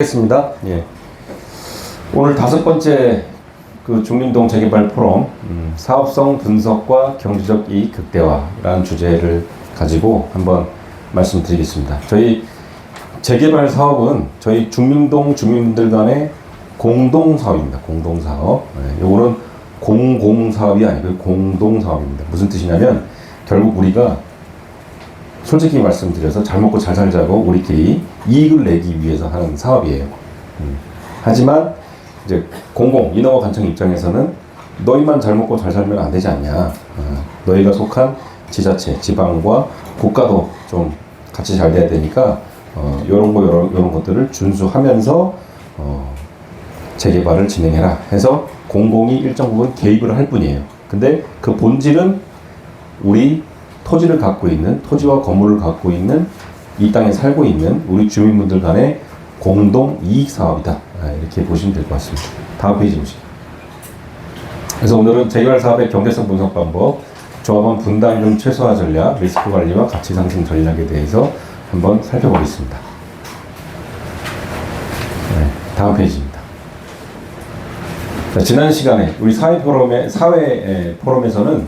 하겠습니다. 예. 오늘 5번째 그 중림동 재개발 포럼 사업성 분석과 경제적 이익 극대화라는 주제를 가지고 한번 말씀드리겠습니다. 저희 재개발 사업은 저희 중림동 주민들 간의 공동사업입니다. 공동사업. 예. 요거는 공공사업이 아니고 공동사업입니다. 무슨 뜻이냐면 결국 우리가 솔직히 말씀드려서 잘 먹고 잘 살자고 우리끼리 이익을 내기 위해서 하는 사업이에요. 하지만 이제 인허가 관청 입장에서는 너희만 잘 먹고 잘 살면 안 되지 않냐. 너희가 속한 지자체, 지방과 국가도 좀 같이 잘 돼야 되니까 요런 것들을 준수하면서 재개발을 진행해라 해서 공공이 일정 부분 개입을 할 뿐이에요. 근데 그 본질은 우리 토지를 갖고 있는, 토지와 건물을 갖고 있는, 이 땅에 살고 있는 우리 주민분들 간의 공동 이익 사업이다. 이렇게 보시면 될 것 같습니다. 다음 페이지 보시죠. 그래서 오늘은 재개발 사업의 경제성 분석 방법, 조합원 분담금 최소화 전략, 리스크 관리와 가치 상승 전략에 대해서 한번 살펴보겠습니다. 네, 다음 페이지입니다. 자, 지난 시간에 우리 사회 포럼에서는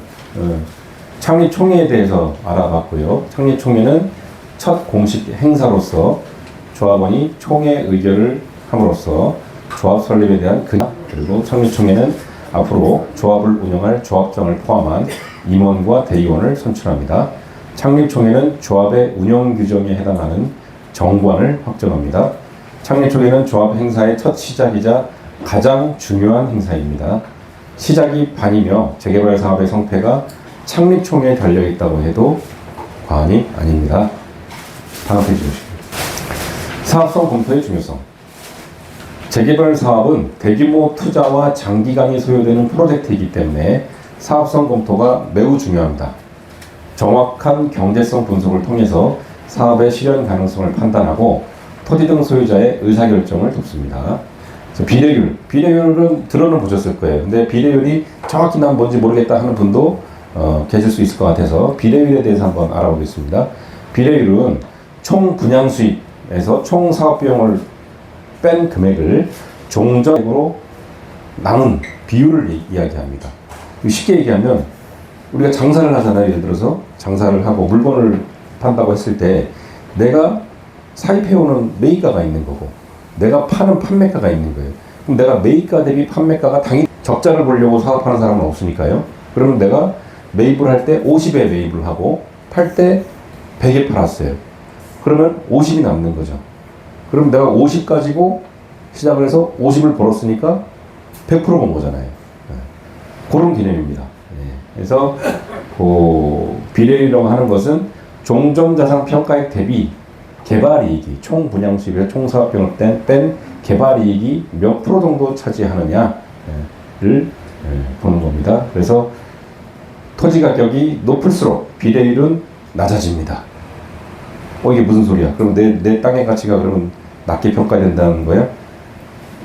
창립 총회에 대해서 알아봤고요. 창립 총회는 첫 공식 행사로서 조합원이 총회 의결을 함으로써 조합 설립에 대한 그리고 창립 총회는 앞으로 조합을 운영할 조합장을 포함한 임원과 대의원을 선출합니다. 창립 총회는 조합의 운영 규정에 해당하는 정관을 확정합니다. 창립 총회는 조합 행사의 첫 시작이자 가장 중요한 행사입니다. 시작이 반이며 재개발 사업의 성패가 창립 총회에 달려있다고 해도 과언이 아닙니다. 다음 페이지 보시죠. 사업성 검토의 중요성. 재개발 사업은 대규모 투자와 장기간이 소요되는 프로젝트이기 때문에 사업성 검토가 매우 중요합니다. 정확한 경제성 분석을 통해서 사업의 실현 가능성을 판단하고 토지 등 소유자의 의사결정을 돕습니다. 비례율은 들어는 보셨을 거예요. 근데 비례율이 정확히 난 뭔지 모르겠다 하는 분도 계실 수 있을 것 같아서 비례율에 대해서 한번 알아보겠습니다. 비례율은 총 분양 수익에서 총 사업 비용을 뺀 금액을 종전액으로 남은 비율을 이야기합니다. 쉽게 얘기하면 우리가 장사를 하잖아요. 예를 들어서 장사를 하고 물건을 판다고 했을 때 내가 사입해오는 매입가가 있는 거고 내가 파는 판매가가 있는 거예요. 그럼 내가 매입가 대비 판매가가 당연히 적자를 보려고 사업하는 사람은 없으니까요. 그러면 내가 매입을 할 때 50에 매입을 하고 팔 때 100에 팔았어요. 그러면 50이 남는 거죠. 그럼 내가 50 가지고 시작을 해서 50을 벌었으니까 100%본 거잖아요. 그런 개념입니다. 그래서 비례율이라고 하는 것은 종전자산 평가액 대비 개발이익이 총 분양 수입에서 총 사업비용을 뺀 개발이익이 몇 프로 정도 차지하느냐를 보는 겁니다. 그래서 토지 가격이 높을수록 비례율은 낮아집니다. 이게 무슨 소리야? 그럼 내 땅의 가치가 그러면 낮게 평가된다는 거야?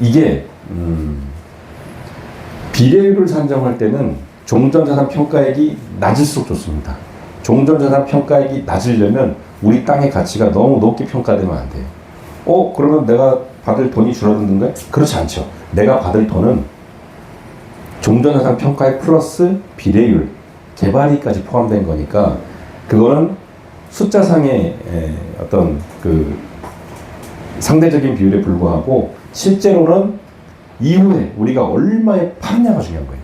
이게 비례율을 산정할 때는 종전자산 평가액이 낮을수록 좋습니다. 종전자산 평가액이 낮으려면 우리 땅의 가치가 너무 높게 평가되면 안 돼요. 그러면 내가 받을 돈이 줄어드는 거야? 그렇지 않죠. 내가 받을 돈은 종전자산 평가액 플러스 비례율, 개발이익까지 포함된 거니까 그거는 숫자상의 어떤 그 상대적인 비율에 불과하고 실제로는 이후에 우리가 얼마에 파느냐가 중요한 거예요.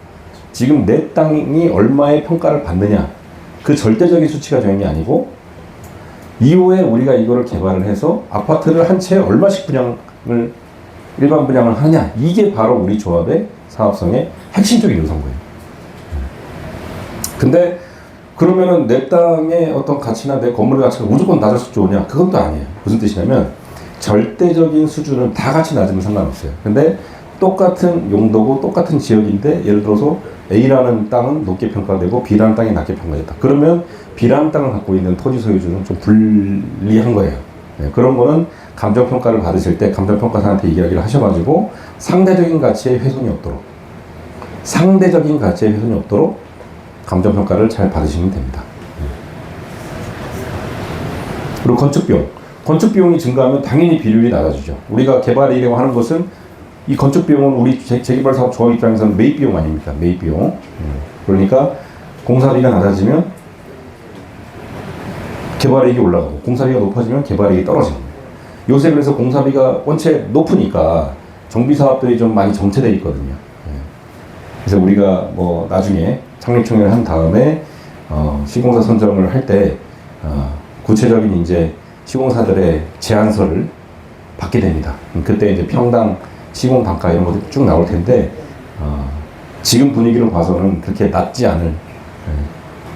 지금 내 땅이 얼마의 평가를 받느냐 그 절대적인 수치가 중요한 게 아니고 이후에 우리가 이거를 개발을 해서 아파트를 한 채에 얼마씩 일반 분양을 하느냐 이게 바로 우리 조합의 사업성의 핵심적인 요소인 거예요. 근데 그러면은 내 땅의 어떤 가치나 내 건물의 가치가 무조건 낮아서 좋으냐? 그건 또 아니에요. 무슨 뜻이냐면 절대적인 수준은 다 같이 낮으면 상관없어요. 근데 똑같은 용도고 똑같은 지역인데 예를 들어서 A라는 땅은 높게 평가되고 B라는 땅이 낮게 평가됐다. 그러면 B라는 땅을 갖고 있는 토지 소유주는 좀 불리한 거예요. 그런 거는 감정평가를 받으실 때 감정평가사한테 이야기를 하셔가지고 상대적인 가치에 훼손이 없도록 감정평가를 잘 받으시면 됩니다. 그리고 건축비용. 건축 비용이 증가하면 당연히 비료율이 낮아지죠. 우리가 개발이라고 하는 것은 이 건축 비용은 우리 재개발 사업 조합 입장에서는 매입 비용 아닙니까? 매입 비용. 그러니까 공사비가 낮아지면 개발이익이 올라가고 공사비가 높아지면 개발이익이 떨어지는 거예요. 요새 그래서 공사비가 원체 높으니까 정비 사업들이 좀 많이 정체되어 있거든요. 그래서 우리가 뭐 나중에 창립총회를 한 다음에 시공사 선정을 할 때 구체적인 이제 시공사들의 제안서를 받게 됩니다. 그때 이제 평당 시공 단가 이런 것들이 쭉 나올 텐데 지금 분위기로 봐서는 그렇게 낮지 않을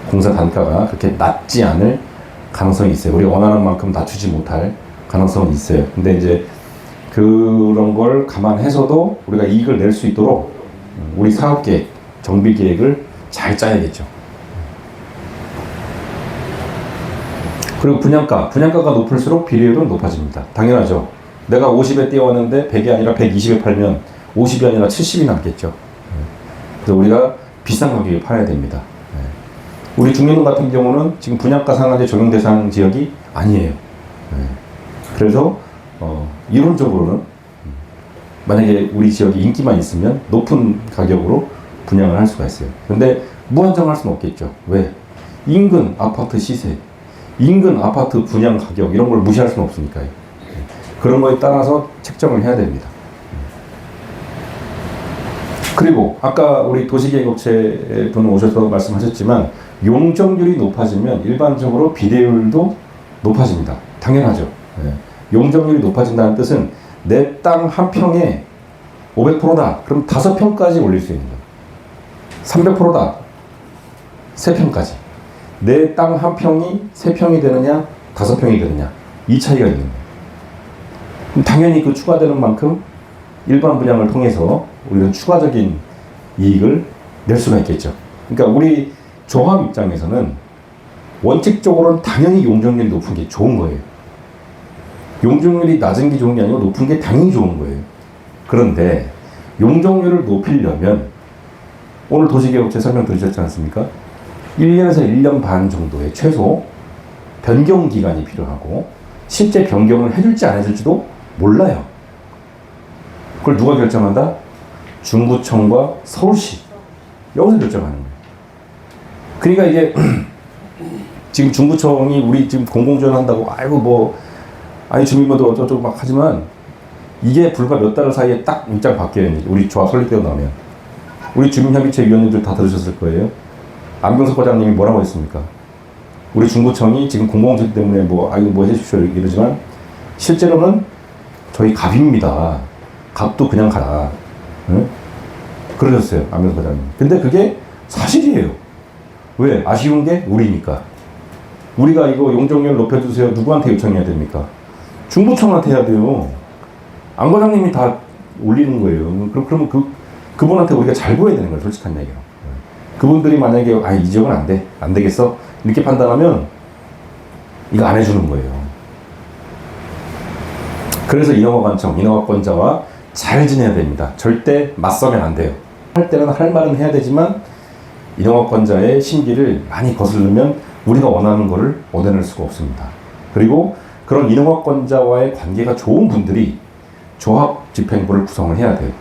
공사 단가가 그렇게 낮지 않을 가능성이 있어요. 우리가 원하는 만큼 낮추지 못할 가능성은 있어요. 근데 이제 그런 걸 감안해서도 우리가 이익을 낼 수 있도록 우리 사업계획, 정비계획을 잘 짜야겠죠. 그리고 분양가가 높을수록 비례율은 높아집니다. 당연하죠. 내가 50에 띄워왔는데 100이 아니라 120에 팔면 50이 아니라 70이 남겠죠. 그래서 우리가 비싼 가격에 팔아야 됩니다. 우리 중림동 같은 경우는 지금 분양가 상한제 적용 대상 지역이 아니에요. 그래서 이론적으로는 만약에 우리 지역이 인기만 있으면 높은 가격으로 분양을 할 수가 있어요. 근데 무한정할 수는 없겠죠. 왜? 인근 아파트 시세, 인근 아파트 분양 가격 이런 걸 무시할 수는 없으니까요. 그런 거에 따라서 책정을 해야 됩니다. 그리고 아까 우리 도시계획업체 분 오셔서 말씀하셨지만 용적률이 높아지면 일반적으로 비례율도 높아집니다. 당연하죠. 용적률이 높아진다는 뜻은 내 땅 한 평에 500%다. 그럼 5평까지 올릴 수 있는 거예요. 300%다. 3평까지. 내 땅 한 평이 3평이 되느냐, 5평이 되느냐. 이 차이가 있는 거예요. 그럼 당연히 그 추가되는 만큼 일반 분양을 통해서 우리는 추가적인 이익을 낼 수가 있겠죠. 그러니까 우리 조합 입장에서는 원칙적으로는 당연히 용적률이 높은 게 좋은 거예요. 용적률이 낮은 게 좋은 게 아니고 높은 게 당연히 좋은 거예요. 그런데 용적률을 높이려면 오늘 도시계획업체 설명드리셨지 않습니까? 1년에서 1년 반 정도의 최소 변경 기간이 필요하고 실제 변경을 해줄지 안 해줄지도 몰라요. 그걸 누가 결정한다? 중구청과 서울시. 여기서 결정하는 거예요. 그러니까 이게 지금 중구청이 우리 지금 공공지원 한다고 아이고 뭐 아니 주민번호 어쩌고 막 하지만 이게 불과 몇 달 사이에 딱 입장 바뀌어요. 우리 조합 설립되고 나면 우리 주민협의체 위원님들 다 들으셨을 거예요. 안병석 과장님이 뭐라고 했습니까? 우리 중구청이 지금 공공지원 때문에 뭐 아이고 뭐 해주십시오 이러지만 실제로는 저희 갑입니다. 갑도 그냥 가라. 응? 그러셨어요. 안병석 과장님. 근데 그게 사실이에요. 왜? 아쉬운 게 우리니까. 우리가 이거 용적률 높여주세요. 누구한테 요청해야 됩니까? 중구청한테 해야 돼요. 안 과장님이 다 올리는 거예요. 그러면 그분한테 우리가 잘 보여야 되는 거예요. 솔직한 얘기로. 그분들이 만약에 이 지역은 안 돼. 안 되겠어. 이렇게 판단하면 이거 안 해주는 거예요. 그래서 인허가관청, 인허가권자와 잘 지내야 됩니다. 절대 맞서면 안 돼요. 할 때는 할 말은 해야 되지만 인허가권자의 심기를 많이 거스르면 우리가 원하는 것을 얻어낼 수가 없습니다. 그리고 그런 인허가권자와의 관계가 좋은 분들이 조합집행부를 구성을 해야 돼요.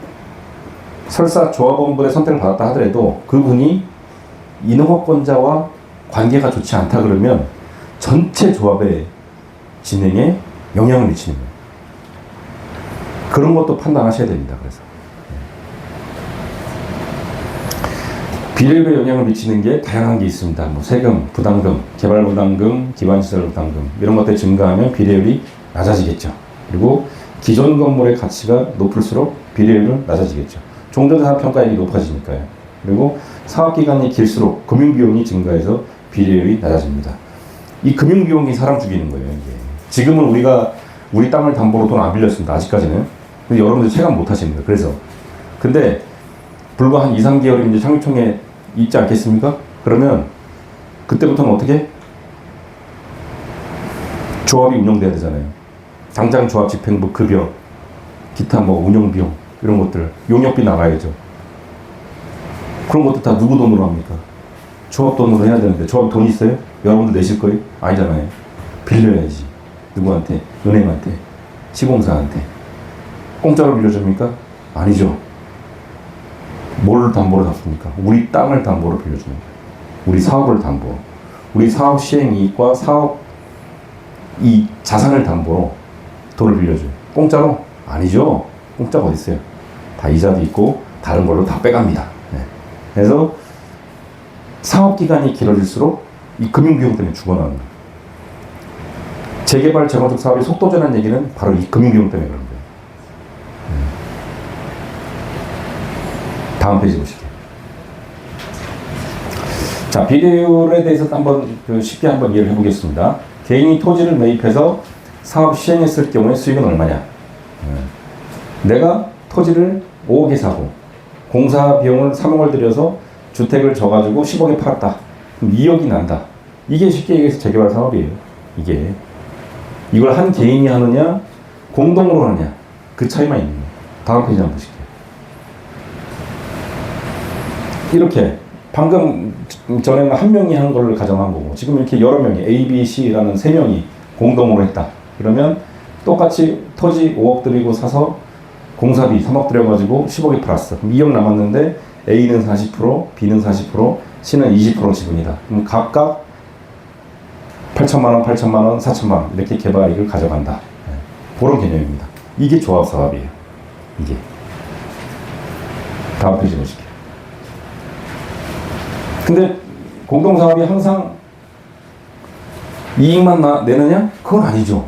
설사 조합원분의 선택을 받았다 하더라도 그분이 인허가권자와 관계가 좋지 않다 그러면 전체 조합의 진행에 영향을 미치는 거예요. 그런 것도 판단하셔야 됩니다. 그래서 비례율에 영향을 미치는 게 다양한 게 있습니다. 뭐 세금, 부담금, 개발부담금, 기반시설부담금 이런 것들이 증가하면 비례율이 낮아지겠죠. 그리고 기존 건물의 가치가 높을수록 비례율은 낮아지겠죠. 종전자산 평가액이 높아지니까요. 그리고 사업기간이 길수록 금융비용이 증가해서 비례율이 낮아집니다. 이 금융비용이 사람 죽이는 거예요. 이게. 지금은 우리가 우리 땅을 담보로 돈 안 빌렸습니다. 아직까지는. 근데 여러분들 체감 못 하시는 거예요. 그래서. 근데 불과 한 2, 3개월이면 이제 창립총회 있지 않겠습니까? 그러면 그때부터는 어떻게? 조합이 운영돼야 되잖아요. 당장 조합 집행부 급여, 기타 뭐 운영비용 이런 것들, 용역비 나가야죠. 그런 것도 다 누구 돈으로 합니까? 조합 돈으로 해야 되는데 조합 돈 있어요? 여러분들 내실 거예요? 아니잖아요. 빌려야지. 누구한테? 은행한테, 시공사한테. 공짜로 빌려줍니까? 아니죠. 뭘 담보로 잡습니까? 우리 땅을 담보로 빌려주는 거예요. 우리 사업을 담보. 우리 사업 시행 이익과 사업 이 자산을 담보로 돈을 빌려줘요. 공짜로? 아니죠. 공짜가 어디 있어요? 다 이자도 있고 다른 걸로 다 빼갑니다. 네. 그래서 사업 기간이 길어질수록 이 금융비용 때문에 죽어나는 거예요. 재개발 재건축 사업이 속도전환 얘기는 바로 이 금융비용 때문에 그런 거예요. 다음 페이지 보실게요. 자, 비례율에 대해서 한번 쉽게 한번 이해를 해보겠습니다. 개인이 토지를 매입해서 사업 시행했을 경우에 수익은 얼마냐? 내가 토지를 5억에 사고 공사 비용을 3억을 들여서 주택을 져가지고 10억에 팔았다. 그럼 2억이 난다. 이게 쉽게 얘기해서 재개발 사업이에요. 이게. 이걸 한 개인이 하느냐, 공동으로 하느냐, 그 차이만 있는 거예요. 다음 페이지 한번 보실게요. 이렇게 방금 전에는 한 명이 한 걸 가정한 거고 지금 이렇게 여러 명이 A, B, C라는 세 명이 공동으로 했다. 그러면 똑같이 토지 5억 들이고 사서 공사비 3억 들여가지고 10억이 플러스. 그럼 2억 남았는데 A는 40%, B는 40%, C는 20% 지분이다. 그럼 각각 8천만 원, 8천만 원, 4천만 원 이렇게 개발이익을 가져간다. 그런 개념입니다. 이게 조합 사업이에요. 이게. 다음 페이지 보실게요. 근데 공동사업이 항상 이익만 내느냐? 그건 아니죠.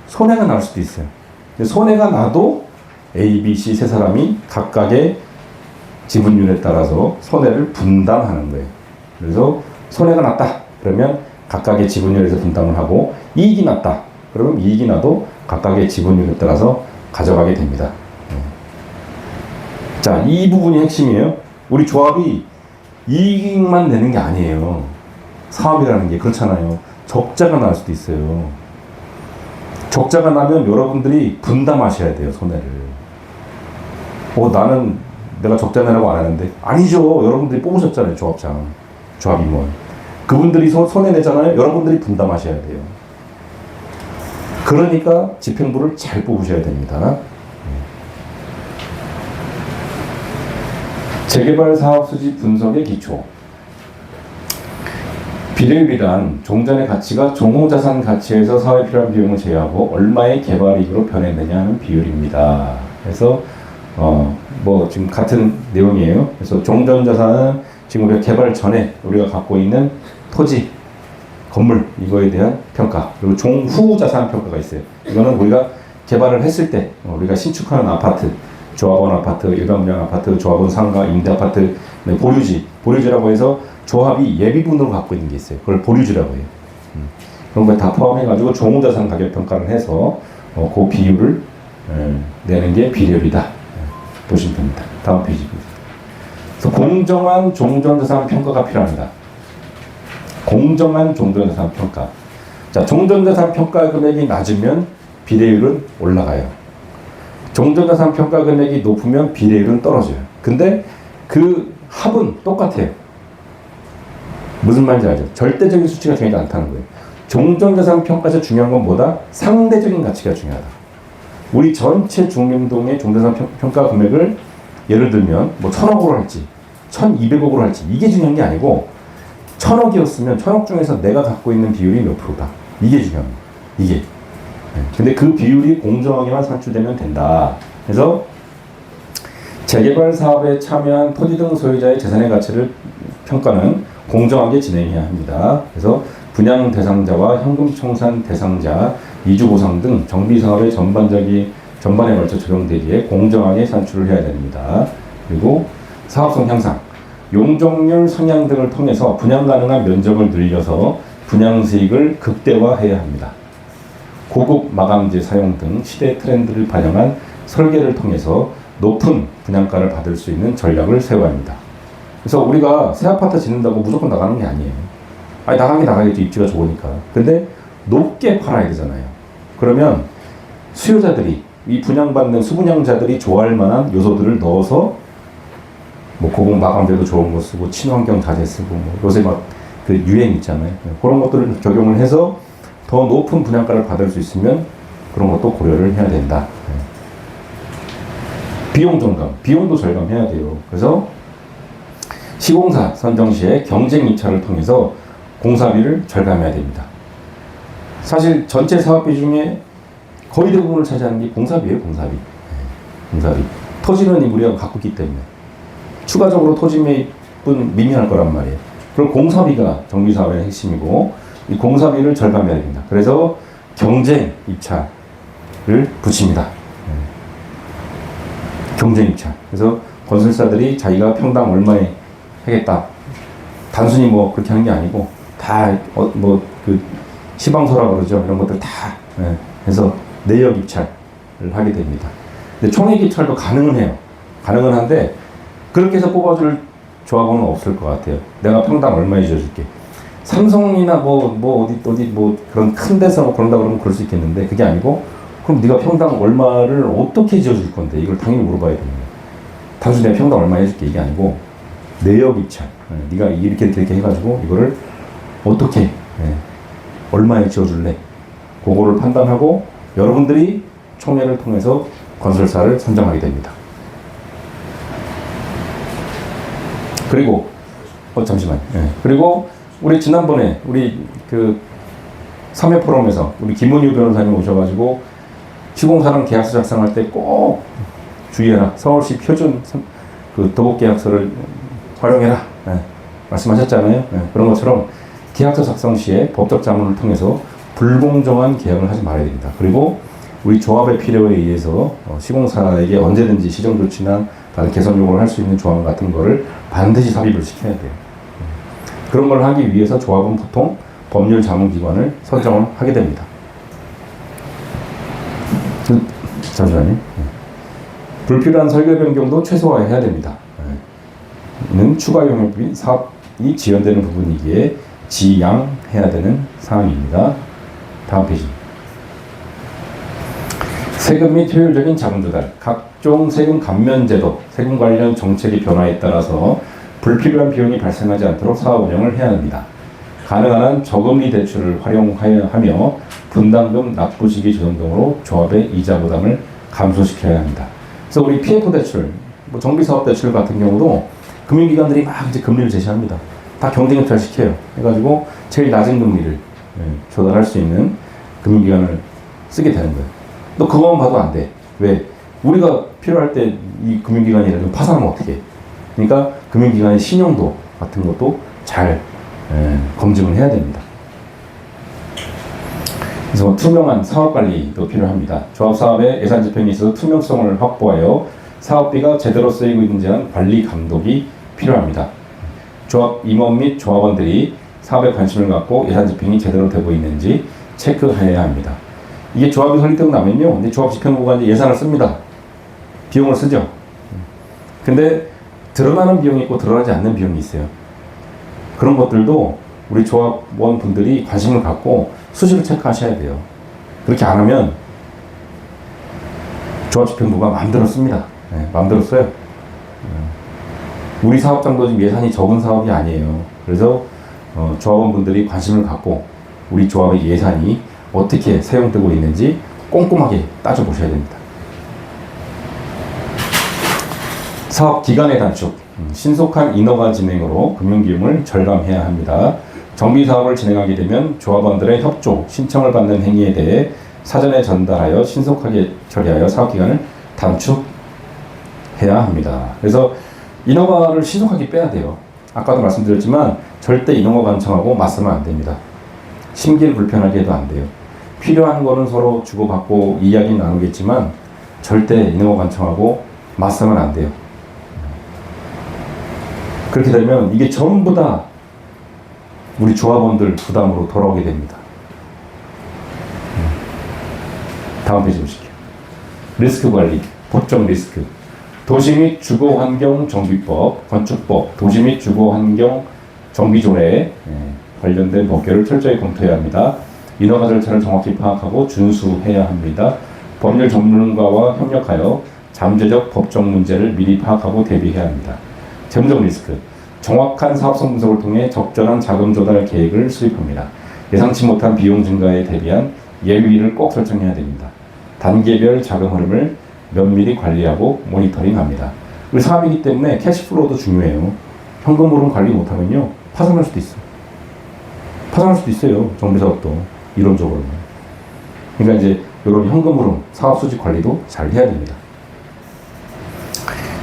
손해가 날 수도 있어요. 근데 손해가 나도 A, B, C 세 사람이 각각의 지분율에 따라서 손해를 분담하는 거예요. 그래서 손해가 났다. 그러면 각각의 지분율에서 분담을 하고 이익이 났다. 그러면 이익이 나도 각각의 지분율에 따라서 가져가게 됩니다. 자, 이 부분이 핵심이에요. 우리 조합이 이익만 내는 게 아니에요. 사업이라는 게 그렇잖아요. 적자가 날 수도 있어요. 적자가 나면 여러분들이 분담하셔야 돼요, 손해를. 나는 내가 적자 내라고 안 하는데. 아니죠. 여러분들이 뽑으셨잖아요, 조합장. 조합임원. 그분들이 손해 내잖아요. 여러분들이 분담하셔야 돼요. 그러니까 집행부를 잘 뽑으셔야 됩니다. 재개발 사업 수지 분석의 기초. 비례율이란 종전의 가치가 종호자산 가치에서 사업에 필요한 비용을 제외하고 얼마의 개발이익으로 변했느냐 하는 비율입니다. 그래서 지금 같은 내용이에요. 그래서 종전자산은 지금 우리가 개발 전에 우리가 갖고 있는 토지, 건물 이거에 대한 평가. 그리고 종후자산 평가가 있어요. 이거는 우리가 개발을 했을 때 우리가 신축하는 아파트, 조합원 아파트, 일반 분양 아파트, 조합원 상가, 임대 아파트, 보류지라고 해서 조합이 예비분으로 갖고 있는 게 있어요. 그걸 보류지라고 해요. 그런 거 다 포함해가지고 종후자산 가격 평가를 해서 그 비율을 내는 게 비례율이다. 보시면 됩니다. 다음 페이지 보세요. 그래서 공정한 종전자산 평가가 필요합니다. 공정한 종전자산 평가. 자, 종전자산 평가 금액이 낮으면 비례율은 올라가요. 종전자산 평가 금액이 높으면 비례율은 떨어져요. 근데 그 합은 똑같아요. 무슨 말인지 알죠? 절대적인 수치가 중요하지 않다는 거예요. 종전자산 평가에서 중요한 건 뭐다? 상대적인 가치가 중요하다. 우리 전체 중림동의 종전자산 평가 금액을 예를 들면 1,000억으로 할지 1,200억으로 할지 이게 중요한 게 아니고 1,000억이었으면 1,000억 중에서 내가 갖고 있는 비율이 몇 프로다. 이게 중요합니다. 이게. 근데 그 비율이 공정하게만 산출되면 된다. 그래서 재개발 사업에 참여한 토지 등 소유자의 재산의 가치를 평가는 공정하게 진행해야 합니다. 그래서 분양 대상자와 현금 청산 대상자, 이주 보상 등 정비 사업의 전반에 걸쳐 적용되기에 공정하게 산출을 해야 됩니다. 그리고 사업성 향상, 용적률 상향 등을 통해서 분양 가능한 면적을 늘려서 분양 수익을 극대화해야 합니다. 고급 마감재 사용 등 시대 트렌드를 반영한 설계를 통해서 높은 분양가를 받을 수 있는 전략을 세워야 합니다. 그래서 우리가 새 아파트 짓는다고 무조건 나가는 게 아니에요. 나가겠죠. 입지가 좋으니까. 근데 높게 팔아야 되잖아요. 그러면 수요자들이, 이 분양받는 수분양자들이 좋아할 만한 요소들을 넣어서 고급 마감재도 좋은 거 쓰고 친환경 자재 쓰고 요새 그 유행 있잖아요. 그런 것들을 적용을 해서 더 높은 분양가를 받을 수 있으면 그런 것도 고려를 해야 된다. 비용 절감, 비용도 절감해야 돼요. 그래서 시공사 선정 시에 경쟁 입찰을 통해서 공사비를 절감해야 됩니다. 사실 전체 사업비 중에 거의 대부분을 차지하는 게 공사비예요, 공사비. 공사비. 토지는 우리가 갖고 있기 때문에 추가적으로 토지 매입은 미미할 거란 말이에요. 그럼 공사비가 정비사업의 핵심이고 이 공사비를 절감해야 됩니다. 그래서 경쟁 입찰을 붙입니다. 경쟁 입찰. 그래서 건설사들이 자기가 평당 얼마에 하겠다. 단순히 뭐 그렇게 하는 게 아니고 다 그 시방서라 그러죠. 이런 것들 다 해서 내역 입찰을 하게 됩니다. 근데 총액 입찰도 가능은 해요. 가능은 한데 그렇게 해서 뽑아줄 조합원은 없을 것 같아요. 내가 평당 얼마에 줘줄게. 삼성이나 어디 그런 큰 데서 그런다 그러면 그럴 수 있겠는데 그게 아니고 그럼 네가 평당 얼마를 어떻게 지어줄 건데 이걸 당연히 물어봐야 됩니다. 단순히 내가 평당 얼마 해줄게 이게 아니고 내역 입찰. 네가 이렇게 해가지고 이거를 어떻게 얼마에 지어줄래? 그거를 판단하고 여러분들이 총회를 통해서 건설사를 선정하게 됩니다. 그리고 잠시만요. 그리고 우리 지난번에 우리 그 3회 포럼에서 우리 김은유 변호사님 오셔가지고 시공사랑 계약서 작성할 때 꼭 주의해라. 서울시 표준 그 도급 계약서를 활용해라. 말씀하셨잖아요. 그런 것처럼 계약서 작성 시에 법적 자문을 통해서 불공정한 계약을 하지 말아야 됩니다. 그리고 우리 조합의 필요에 의해서 시공사에게 언제든지 시정 조치나 다른 개선 요구를 할 수 있는 조항 같은 거를 반드시 삽입을 시켜야 돼요. 그런 걸 하기 위해서 조합은 보통 법률 자문기관을 선정을 하게 됩니다. 잠시만요. 불필요한 설계 변경도 최소화해야 됩니다. 는 추가 용역비 사업이 지연되는 부분이기에 지양해야 되는 사항입니다. 다음 페이지. 세금 및 효율적인 자금 조달. 각종 세금 감면 제도, 세금 관련 정책의 변화에 따라서 불필요한 비용이 발생하지 않도록 사업 운영을 해야 합니다. 가능한 한 저금리 대출을 활용하며 분담금 납부 시기 조정 등으로 조합의 이자 부담을 감소시켜야 합니다. 그래서 우리 PF 대출, 정비사업 대출 같은 경우도 금융기관들이 막 이제 금리를 제시합니다. 다 경쟁 입찰 시켜요. 해가지고 제일 낮은 금리를 조달할 수 있는 금융기관을 쓰게 되는 거예요. 또 그것만 봐도 안 돼. 왜? 우리가 필요할 때 이 금융기관이라도 파산하면 어떻게 해? 그러니까 금융기관의 신용도 같은 것도 잘 검증을 해야 됩니다. 그래서 투명한 사업관리도 필요합니다. 조합사업의 예산 집행에 있어서 투명성을 확보하여 사업비가 제대로 쓰이고 있는지 하는 관리 감독이 필요합니다. 조합 임원 및 조합원들이 사업에 관심을 갖고 예산 집행이 제대로 되고 있는지 체크해야 합니다. 이게 조합이 설립되고 나면요, 근데 조합 집행부가 이제 예산을 씁니다. 비용을 쓰죠. 근데 드러나는 비용이 있고 드러나지 않는 비용이 있어요. 그런 것들도 우리 조합원 분들이 관심을 갖고 수시로 체크하셔야 돼요. 그렇게 안 하면 조합 집행부가 마음대로 씁니다. 마음대로 써요. 우리 사업장도 지금 예산이 적은 사업이 아니에요. 그래서 조합원 분들이 관심을 갖고 우리 조합의 예산이 어떻게 사용되고 있는지 꼼꼼하게 따져보셔야 됩니다. 사업 기간의 단축, 신속한 인허가 진행으로 금융비용을 절감해야 합니다. 정비사업을 진행하게 되면 조합원들의 협조, 신청을 받는 행위에 대해 사전에 전달하여 신속하게 처리하여 사업기간을 단축해야 합니다. 그래서 인허가를 신속하게 빼야 돼요. 아까도 말씀드렸지만 절대 인허가 간청하고 맞서면 안 됩니다. 심기를 불편하게 해도 안 돼요. 필요한 거는 서로 주고받고 이야기 나누겠지만 절대 인허가 간청하고 맞서면 안 돼요. 그렇게 되면 이게 전부 다 우리 조합원들 부담으로 돌아오게 됩니다. 다음 페이지 보실게요. 리스크 관리, 법적 리스크. 도시 및 주거환경정비법, 건축법, 도시 및 주거환경정비조례에 관련된 법규를 철저히 검토해야 합니다. 인허가 절차를 정확히 파악하고 준수해야 합니다. 법률 전문가와 협력하여 잠재적 법적 문제를 미리 파악하고 대비해야 합니다. 재무적 리스크. 정확한 사업성 분석을 통해 적절한 자금 조달 계획을 수립합니다. 예상치 못한 비용 증가에 대비한 예비비를 꼭 설정해야 됩니다. 단계별 자금 흐름을 면밀히 관리하고 모니터링합니다. 우리 사업이기 때문에 캐시플로우도 중요해요. 현금 흐름 관리 못하면요 파산할 수도 있어요. 파산할 수도 있어요. 정비 사업도 이론적으로는. 그러니까 이제 이런 현금 흐름, 사업 수직 관리도 잘 해야 됩니다.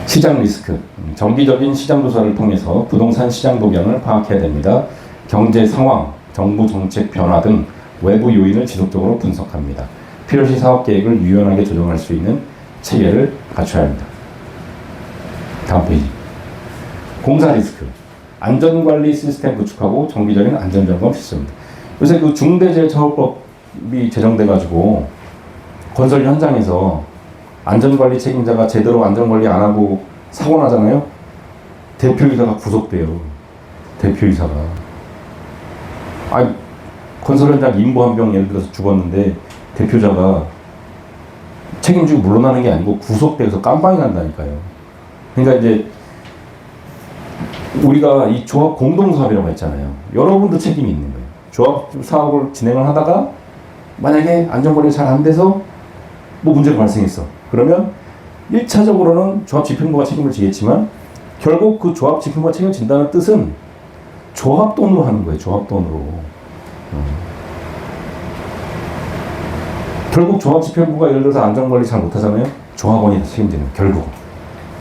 시장 리스크, 정기적인 시장 조사를 통해서 부동산 시장 동향을 파악해야 됩니다. 경제 상황, 정부 정책 변화 등 외부 요인을 지속적으로 분석합니다. 필요시 사업 계획을 유연하게 조정할 수 있는 체계를 갖춰야 합니다. 다음 페이지. 공사 리스크, 안전관리 시스템 구축하고 정기적인 안전점검 시스템입니다. 요새 그 중대재해처벌법이 제정돼가지고 건설 현장에서 안전관리 책임자가 제대로 안전관리 안 하고 사고 나잖아요. 대표이사가 구속돼요. 대표이사가. 아니, 건설 현장 인부 한 명 예를 들어서 죽었는데 대표자가 책임지고 물러나는 게 아니고 구속돼서 깜빵이 난다니까요. 그러니까 이제 우리가 이 조합 공동사업이라고 했잖아요. 여러분도 책임이 있는 거예요. 조합 사업을 진행을 하다가 만약에 안전관리 잘 안 돼서 뭐 문제가 발생했어. 그러면 1차적으로는 조합 집행부가 책임을 지겠지만 결국 그 조합 집행부가 책임을 진다는 뜻은 조합 돈으로 하는 거예요. 조합 돈으로. 결국 조합 집행부가 예를 들어서 안전관리 잘 못하잖아요. 조합원이 책임지는 거예요.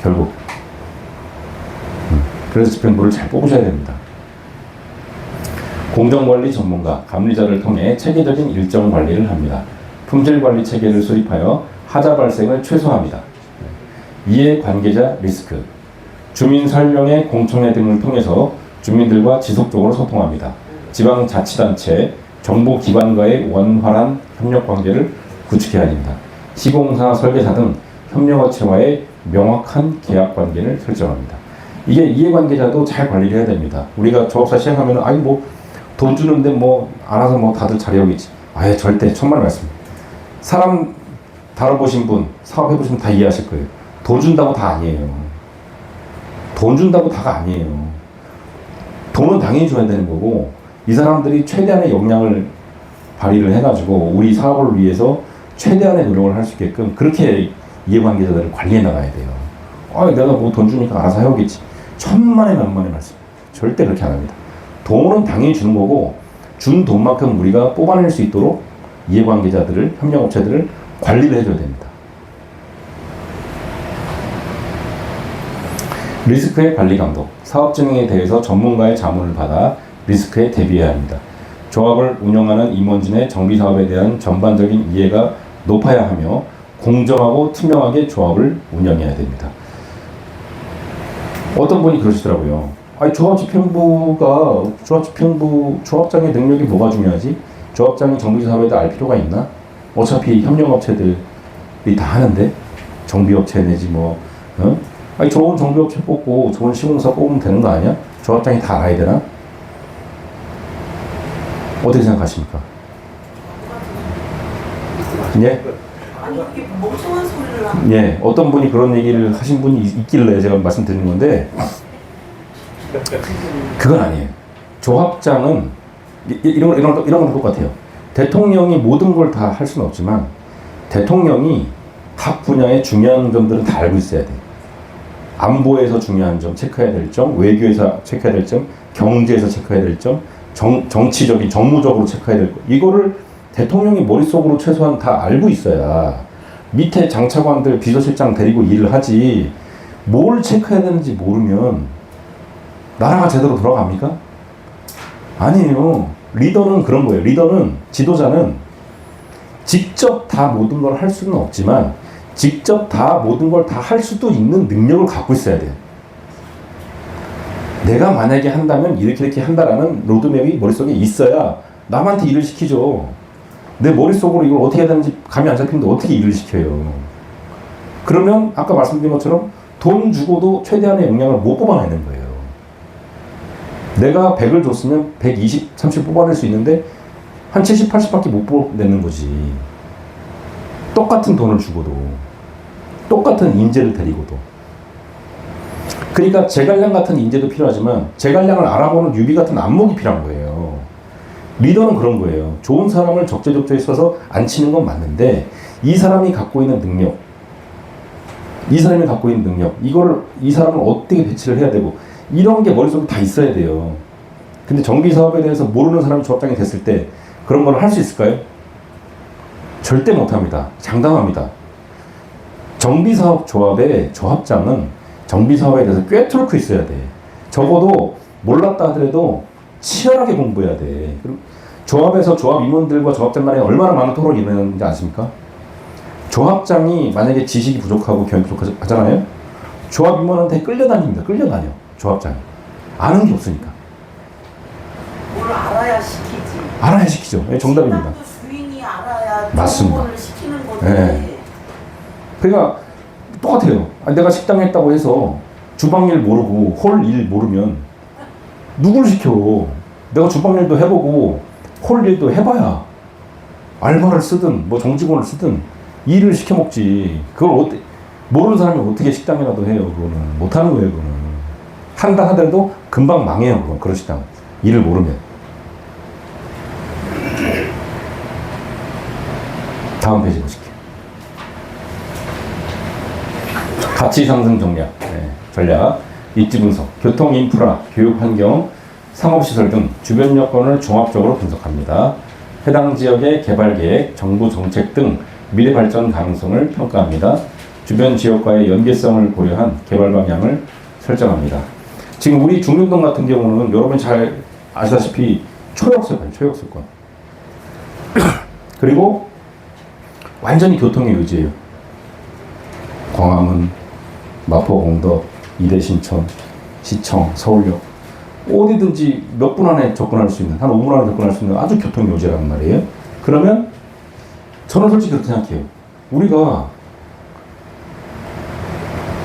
결국. 그래서 집행부를 잘 뽑으셔야 됩니다. 공정관리 전문가, 감리자를 통해 체계적인 일정 관리를 합니다. 품질관리 체계를 수립하여 하자 발생을 최소화합니다. 이해관계자 리스크, 주민 설명회, 공청회 등을 통해서 주민들과 지속적으로 소통합니다. 지방자치단체, 정부기관과의 원활한 협력관계를 구축해야 합니다. 시공사, 설계사 등 협력업체와의 명확한 계약관계를 설정합니다. 이게 이해관계자도 잘 관리를 해야 됩니다. 우리가 조합사 시행하면 아니 뭐 돈 주는데 뭐 알아서 뭐 다들 잘해오겠지. 아예 절대 천만 말씀. 사람 다뤄보신 분, 사업해보신 분 다 이해하실 거예요. 돈 준다고 다 아니에요. 돈 준다고 다가 아니에요. 돈은 당연히 줘야 되는 거고 이 사람들이 최대한의 역량을 발휘를 해가지고 우리 사업을 위해서 최대한의 노력을 할 수 있게끔 그렇게 이해관계자들을 관리해 나가야 돼요. 내가 뭐 돈 주니까 알아서 해오겠지. 천만의 만만의 말씀. 절대 그렇게 안 합니다. 돈은 당연히 주는 거고 준 돈만큼 우리가 뽑아낼 수 있도록 이해관계자들을, 협력업체들을 관리를 해줘야 됩니다. 리스크의 관리 감독, 사업 진행에 대해서 전문가의 자문을 받아 리스크에 대비해야 합니다. 조합을 운영하는 임원진의 정비 사업에 대한 전반적인 이해가 높아야 하며 공정하고 투명하게 조합을 운영해야 됩니다. 어떤 분이 그러시더라고요. 조합장의 능력이 뭐가 중요하지? 조합장이 정비 사업에도 알 필요가 있나? 어차피 협력업체들이 다 하는데 정비업체 내지 뭐 좋은 정비업체 뽑고 좋은 시공사 뽑으면 되는 거 아니야? 조합장이 다 알아야 되나? 어떻게 생각하십니까? 예? 아니 이게 멍청한 소리를 하는. 예, 어떤 분이 그런 얘기를 하신 분이 있길래 제가 말씀드리는 건데 그건 아니에요. 조합장은 이런 건 똑같아요. 대통령이 모든 걸 다 할 수는 없지만 대통령이 각 분야의 중요한 점들은 다 알고 있어야 돼요. 안보에서 중요한 점 체크해야 될 점, 외교에서 체크해야 될 점, 경제에서 체크해야 될 점, 정치적인, 정무적으로 체크해야 될 거. 이거를 대통령이 머릿속으로 최소한 다 알고 있어야 밑에 장차관들, 비서실장 데리고 일을 하지 뭘 체크해야 되는지 모르면 나라가 제대로 돌아갑니까? 아니에요. 리더는 그런 거예요. 리더는, 지도자는 직접 다 모든 걸 할 수는 없지만 직접 다 모든 걸 다 할 수도 있는 능력을 갖고 있어야 돼요. 내가 만약에 한다면 이렇게 한다라는 로드맵이 머릿속에 있어야 남한테 일을 시키죠. 내 머릿속으로 이걸 어떻게 해야 되는지 감이 안 잡히는데 어떻게 일을 시켜요. 그러면 아까 말씀드린 것처럼 돈 주고도 최대한의 역량을 못 뽑아내는 거예요. 내가 100을 줬으면 120, 30 뽑아낼 수 있는데 한 70, 80밖에 못 뽑아내는 거지. 똑같은 돈을 주고도 똑같은 인재를 데리고도. 그러니까 제갈량 같은 인재도 필요하지만 제갈량을 알아보는 유비 같은 안목이 필요한 거예요. 리더는 그런 거예요. 좋은 사람을 적재적소에 써서 앉히는 건 맞는데 이 사람이 갖고 있는 능력, 이거를 이 사람을 어떻게 배치를 해야 되고 이런 게 머릿속에 다 있어야 돼요. 근데 정비 사업에 대해서 모르는 사람이 조합장이 됐을 때 그런 걸 할 수 있을까요? 절대 못합니다. 장담합니다. 정비 사업 조합의 조합장은 정비 사업에 대해서 꿰뚫고 있어야 돼. 적어도 몰랐다 하더라도 치열하게 공부해야 돼. 그리고 조합에서 조합 임원들과 조합장 간에 얼마나 많은 토론이 일어나는지 아십니까? 조합장이 만약에 지식이 부족하고 경험이 부족하잖아요. 조합 임원한테 끌려다닙니다. 끌려다녀. 조합장이. 아는 게 없으니까. 뭘 알아야 시키지. 알아야 시키죠. 네, 정답입니다. 식당도 주인이 알아야 맞습니다. 정보를 시키는 건데. 네. 그러니까 똑같아요. 내가 식당 했다고 해서 주방일 모르고 홀 일 모르면 누굴 시켜? 내가 주방일도 해보고 홀 일도 해봐야 알바를 쓰든 뭐 정직원을 쓰든 일을 시켜 먹지. 그걸 모르는 사람이 어떻게 식당이라도 해요? 그거는 못 하는 거예요. 그거는 한다 하더라도 금방 망해요. 그런 식당 일을 모르면. 다음 페이지 보실게요. 가치 상승 전략, 전략, 입지 분석, 교통 인프라, 교육 환경, 상업시설 등 주변 여건을 종합적으로 분석합니다. 해당 지역의 개발 계획, 정부 정책 등 미래 발전 가능성을 평가합니다. 주변 지역과의 연계성을 고려한 개발 방향을 설정합니다. 지금 우리 중림동 같은 경우는 여러분 잘 아시다시피 초역세권. 그리고 완전히 교통에 의지해요. 광화문, 마포, 공덕, 이대 신천, 시청, 서울역 어디든지 몇 분 안에 접근할 수 있는, 한 5분 안에 접근할 수 있는 아주 교통 요지란 말이에요. 그러면 저는 솔직히 그렇게 생각해요. 우리가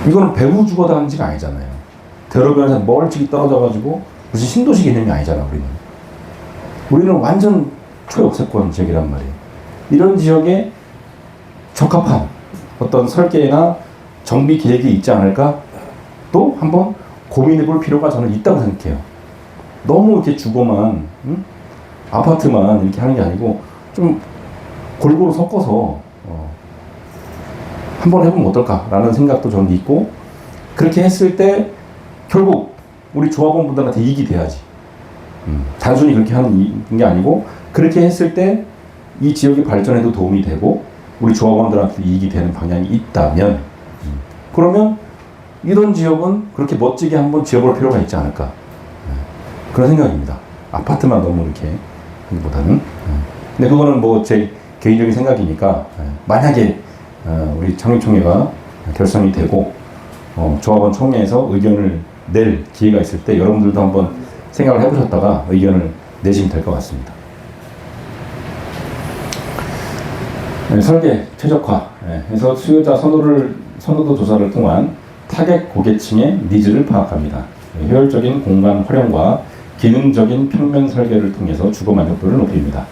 이거는 배후 주거단지가 아니잖아요. 대로변에서 멀찍이 떨어져가지고 무슨 신도시 개념이 아니잖아. 우리는 완전 초역세권 지역이란 말이에요. 이런 지역에 적합한 어떤 설계나 정비 계획이 있지 않을까? 또 한번 고민해 볼 필요가 저는 있다고 생각해요. 너무 이렇게 주거만, 아파트만 이렇게 하는 게 아니고 좀 골고루 섞어서 한번 해보면 어떨까라는 생각도 저는 있고, 그렇게 했을 때 결국 우리 조합원분들한테 이익이 돼야지. 단순히 그렇게 하는 게 아니고 그렇게 했을 때 이 지역의 발전에도 도움이 되고 우리 조합원들한테 이익이 되는 방향이 있다면 그러면 이런 지역은 그렇게 멋지게 한번 지어볼 필요가 있지 않을까. 그런 생각입니다. 아파트만 너무 이렇게 하기보다는. 근데 그거는 뭐 제 개인적인 생각이니까 만약에 우리 창립총회가 결성이 되고 조합원 총회에서 의견을 낼 기회가 있을 때 여러분들도 한번 생각을 해보셨다가 의견을 내시면 될 것 같습니다. 설계 최적화 해서 수요자 선호도 조사를 통한 타겟 고객층의 니즈를 파악합니다. 효율적인 공간 활용과 기능적인 평면 설계를 통해서 주거 만족도를 높입니다.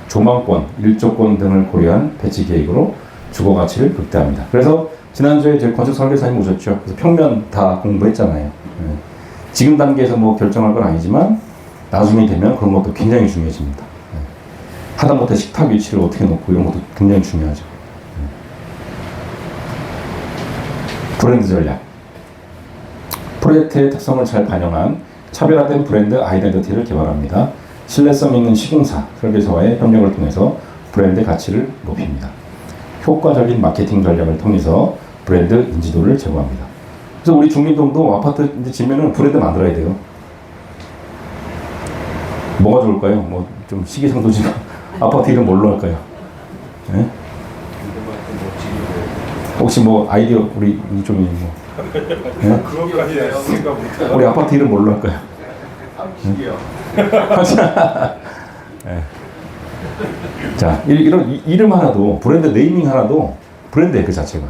조망권, 일조권 등을 고려한 배치 계획으로 주거 가치를 극대화합니다. 그래서 지난주에 저희 건축 설계사님 오셨죠. 그래서 평면 다 공부했잖아요. 지금 단계에서 뭐 결정할 건 아니지만 나중에 되면 그런 것도 굉장히 중요해집니다. 하다못해 식탁 위치를 어떻게 놓고 이런 것도 굉장히 중요하죠. 브랜드 전략. 프로젝트의 특성을 잘 반영한 차별화된 브랜드 아이덴티티를 개발합니다. 신뢰성 있는 시공사, 설계사와의 협력을 통해서 브랜드 가치를 높입니다. 효과적인 마케팅 전략을 통해서 브랜드 인지도를 제고합니다. 그래서 우리 중림동도 아파트 이제 지면은 브랜드 만들어야 돼요. 뭐가 좋을까요? 뭐 좀 시기상조지만 아파트 이름 뭘로 할까요? 네? 혹시 뭐 아이디어 우리 이쪽에 뭐 네? 우리 아파트 이름 뭘로 할까요? 네. 자, 이런 이름 하나도 브랜드 네이밍 하나도 브랜드예요. 그 자체가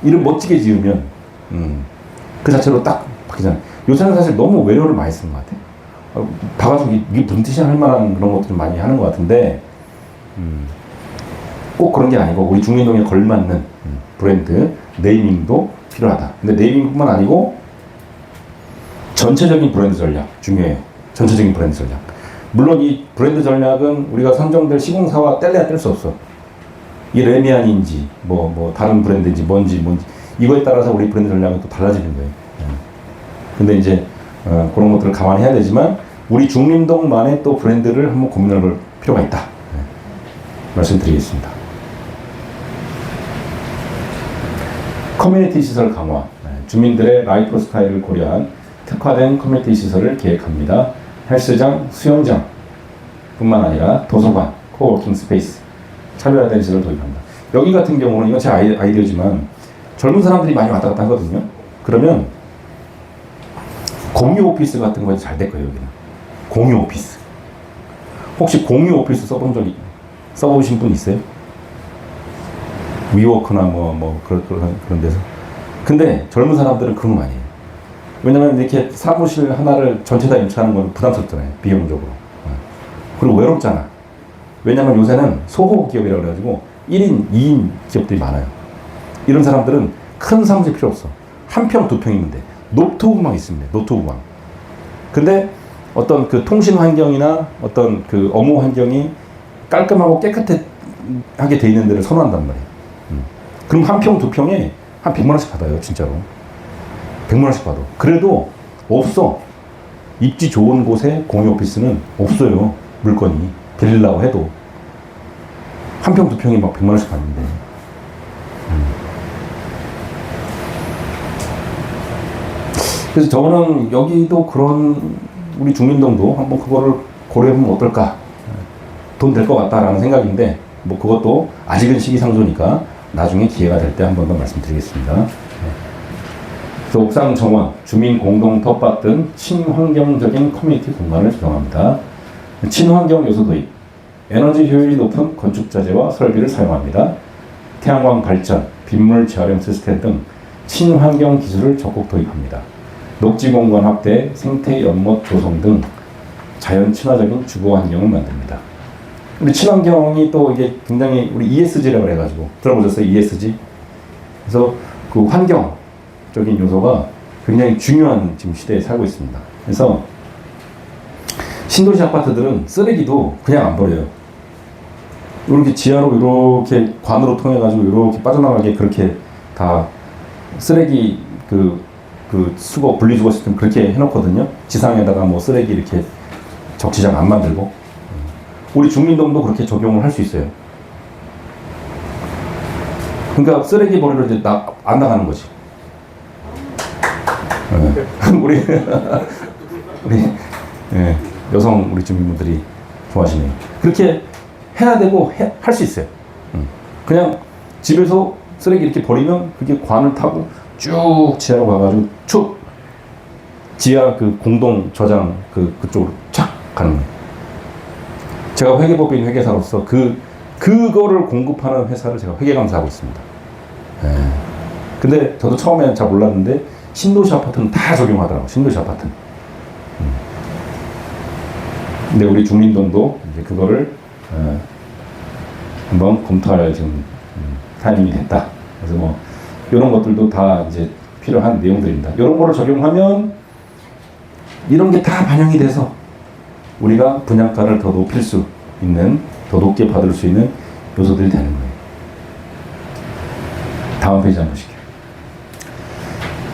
이름 멋지게 지으면 그 자체로 딱 바뀌잖아요. 요새는 사실 너무 외래어를 많이 쓰는 것 같아요. 봐가지고 이게 무슨 뜻이야 할 만한 그런 것들을 많이 하는 것 같은데 꼭 그런 게 아니고 우리 중림동에 걸맞는 브랜드 네이밍도 필요하다. 근데 네이밍뿐만 아니고 전체적인 브랜드 전략 중요해요. 전체적인 브랜드 전략. 물론 이 브랜드 전략은 우리가 선정될 시공사와 뗄래야 뗄 수 없어. 이 레미안인지 뭐 다른 브랜드인지 뭔지 이거에 따라서 우리 브랜드 전략은 또 달라지는 거예요. 근데 이제 그런 것들을 감안해야 되지만 우리 중림동만의 또 브랜드를 한번 고민해 볼 필요가 있다. 말씀드리겠습니다. 커뮤니티 시설 강화. 주민들의 라이프 스타일을 고려한 특화된 커뮤니티 시설을 계획합니다. 헬스장, 수영장 뿐만 아니라 도서관, 코워킹 스페이스, 차별화된 시설을 도입합니다. 여기 같은 경우는 이건 제 아이디어지만 젊은 사람들이 많이 왔다 갔다 하거든요. 그러면 공유 오피스 같은 거에 잘 될 거예요. 여기는 공유 오피스. 혹시 공유 오피스 써보신 분 있어요? 위워크나 그런 데서. 근데 젊은 사람들은 그런 거 아니에요. 왜냐면 이렇게 사무실 하나를 전체 다 임차하는 건 부담스럽잖아요. 비용적으로. 그리고 외롭잖아. 왜냐면 요새는 소호 기업이라고 그래가지고 1인, 2인 기업들이 많아요. 이런 사람들은 큰 사무실 필요 없어. 한 평, 두 평이면 돼. 노트북만 있으면 돼. 노트북만. 근데 어떤 그 통신 환경이나 어떤 그 업무 환경이 깔끔하고 깨끗하게 돼 있는 데를 선호한단 말이에요. 그럼 한 평, 두 평에 한 100만 원씩 받아요. 진짜로. 100만 원씩 받아. 그래도 없어. 입지 좋은 곳에 공유 오피스는 없어요. 물건이. 빌리려고 해도. 한 평, 두 평이 막 100만 원씩 받는데. 그래서 저는 여기도 그런 우리 중림동도 한번 그거를 고려해보면 어떨까. 돈 될 것 같다라는 생각인데 뭐 그것도 아직은 시기상조니까 나중에 기회가 될 때 한 번 더 말씀드리겠습니다. 그래서 옥상 정원, 주민 공동 텃밭 등 친환경적인 커뮤니티 공간을 조성합니다. 친환경 요소 도입, 에너지 효율이 높은 건축 자재와 설비를 사용합니다. 태양광 발전, 빗물 재활용 시스템 등 친환경 기술을 적극 도입합니다. 녹지 공간 확대, 생태 연못 조성 등 자연 친화적인 주거 환경을 만듭니다. 우리 친환경이 또 이게 굉장히 우리 ESG라고 해가지고 들어보셨어요? ESG? 그래서 그 환경적인 요소가 굉장히 중요한 지금 시대에 살고 있습니다. 그래서 신도시 아파트들은 쓰레기도 그냥 안 버려요. 이렇게 지하로 이렇게 관으로 통해가지고 이렇게 빠져나가게 그렇게 다 쓰레기 그 수거, 분리수거 시스템 그렇게 해놓거든요. 지상에다가 뭐 쓰레기 이렇게 적시장 안 만들고. 우리 중림동도 그렇게 적용을 할 수 있어요. 그러니까 쓰레기 버리러 이제 안 나가는 거지. 우리 여성 우리 주민분들이 좋아하시네요. 그렇게 해야 되고 할 수 있어요. 그냥 집에서 쓰레기 이렇게 버리면 그게 관을 타고 쭉 지하로 가가지고 쭉 지하 그 공동 저장 그쪽으로 쫙 가는 거예요. 제가 회계법인 회계사로서 그거를 공급하는 회사를 제가 회계감사하고 있습니다. 근데 저도 처음에는 잘 몰랐는데 신도시 아파트는 다 적용하더라고요. 신도시 아파트는. 근데 우리 중림동도 이제 그거를 한번 검토할 지금 타이밍이 됐다. 그래서 뭐 이런 것들도 다 이제 필요한 내용들입니다. 이런 거를 적용하면 이런 게 다 반영이 돼서 우리가 분양가를 더 높일 수 있는, 더 높게 받을 수 있는 요소들이 되는 거예요. 다음 페이지 한번 보실게요.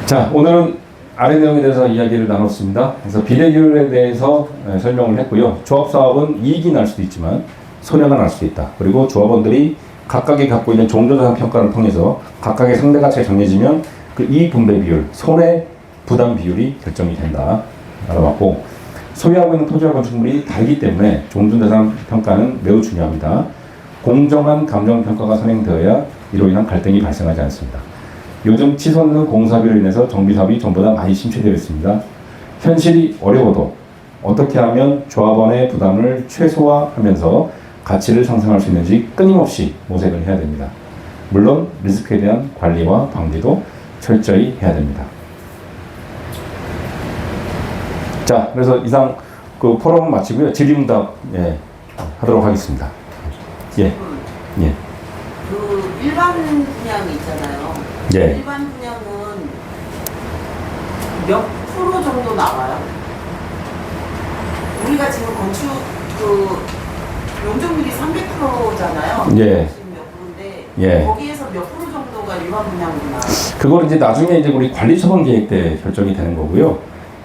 자, 오늘은 아래 내용에 대해서 이야기를 나눴습니다. 그래서 비례율에 대해서 설명을 했고요. 조합사업은 이익이 날 수도 있지만 손해가 날 수도 있다. 그리고 조합원들이 각각이 갖고 있는 종전자산 평가를 통해서 각각의 상대가치가 정해지면 그 이익 분배 비율, 손해 부담 비율이 결정이 된다. 알아봤고, 소유하고 있는 토지와 건축물이 다르기 때문에 종전자산 평가는 매우 중요합니다. 공정한 감정평가가 선행되어야 이로 인한 갈등이 발생하지 않습니다. 요즘 치솟는 공사비로 인해서 정비사업이 전보다 많이 침체되어 있습니다. 현실이 어려워도 어떻게 하면 조합원의 부담을 최소화하면서 가치를 상승할 수 있는지 끊임없이 모색을 해야 됩니다. 물론 리스크에 대한 관리와 방지도 철저히 해야 됩니다. 자, 그래서 이상 그 포럼을 마치고요. 질의응답 하도록 하겠습니다. 예. 그 일반 분양 있잖아요. 예. 일반 분양은 몇 프로 정도 나와요? 우리가 지금 건축 그 용적률이 300%잖아요. 예. 몇 프로인데 예. 거기에서 몇 프로 정도가 일반 분양구나. 그걸 이제 나중에 이제 우리 관리 처분 계획 때 결정이 되는 거고요.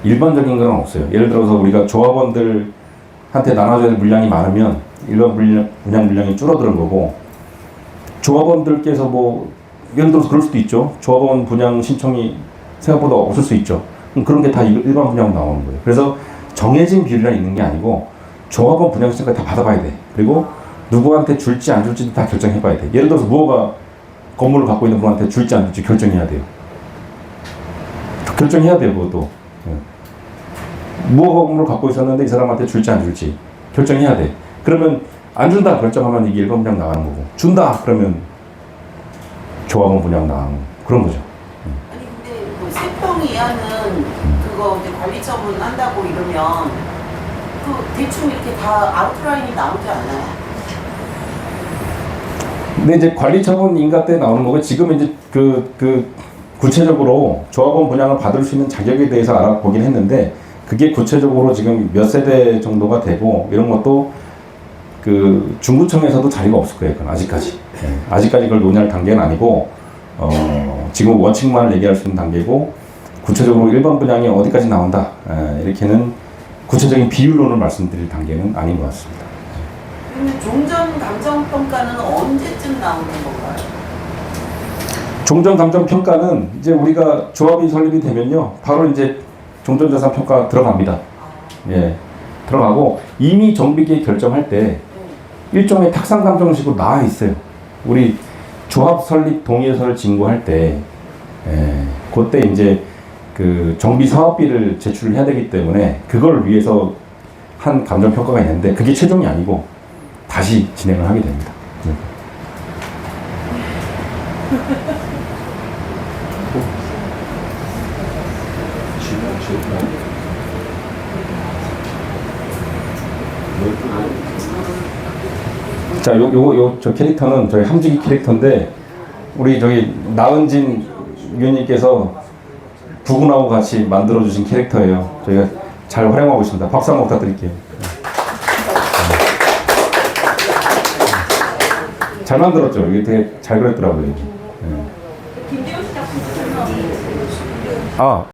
일반적인 건 없어요. 예를 들어서 우리가 조합원들한테 나눠줘야 될 물량이 많으면 일반 분양 물량이 줄어드는 거고, 조합원들께서 뭐 예를 들어서 그럴 수도 있죠. 조합원 분양 신청이 생각보다 없을 수 있죠. 그런 게 다 일반 분양으로 나오는 거예요. 그래서 정해진 비율이라 있는 게 아니고 조합원 분양 신청까지 다 받아봐야 돼. 그리고 누구한테 줄지 안 줄지도 다 결정해봐야 돼. 예를 들어서 무허가 건물을 갖고 있는 분한테 줄지 안 줄지 결정해야 돼요. 결정해야 돼요, 그것도. 무허가 건물을 갖고 있었는데 이 사람한테 줄지 안 줄지 결정해야 돼. 그러면 안 준다 결정하면 이게 일반 분양 나가는 거고, 준다 그러면 조합원 분양 나가는 거. 그런 거죠. 아니 근데 그 세평 이하는 그거 이제 관리 처분 한다고 이러면 그 대충 이렇게 다 아웃라인이 나오지 않나요? 근데 이제 관리 처분 인가 때 나오는 거고, 지금 이제 그 구체적으로 조합원 분양을 받을 수 있는 자격에 대해서 알아보긴 했는데, 그게 구체적으로 지금 몇 세대 정도가 되고 이런 것도 그 중구청에서도 자리가 없을 거예요. 그건 아직까지. 아직까지 그걸 논의할 단계는 아니고, 지금 원칙만을 얘기할 수 있는 단계고, 구체적으로 일반 분양이 어디까지 나온다, 이렇게는 구체적인 비율론을 말씀드릴 단계는 아닌 것 같습니다. 그러면 종전 감정 평가는 언제쯤 나오는 건가요? 종전 감정 평가는 이제 우리가 조합이 설립이 되면요, 바로 이제 종전자산 평가 들어갑니다. 예, 들어가고 이미 정비계획 결정할 때 일종의 탁상 감정식으로 나와 있어요. 우리 조합 설립 동의서를 진고할 때, 그때 이제 그 정비 사업비를 제출을 해야 되기 때문에 그걸 위해서 한 감정 평가가 있는데, 그게 최종이 아니고 다시 진행을 하게 됩니다. 자, 저 캐릭터는 저희 함지기 캐릭터인데, 우리 저기 나은진 위원님께서 부군하고 같이 만들어주신 캐릭터예요. 저희가 잘 활용하고 있습니다. 박수 한번 부탁드릴게요. 잘 만들었죠? 이게 되게 잘 그렸더라고요. 아,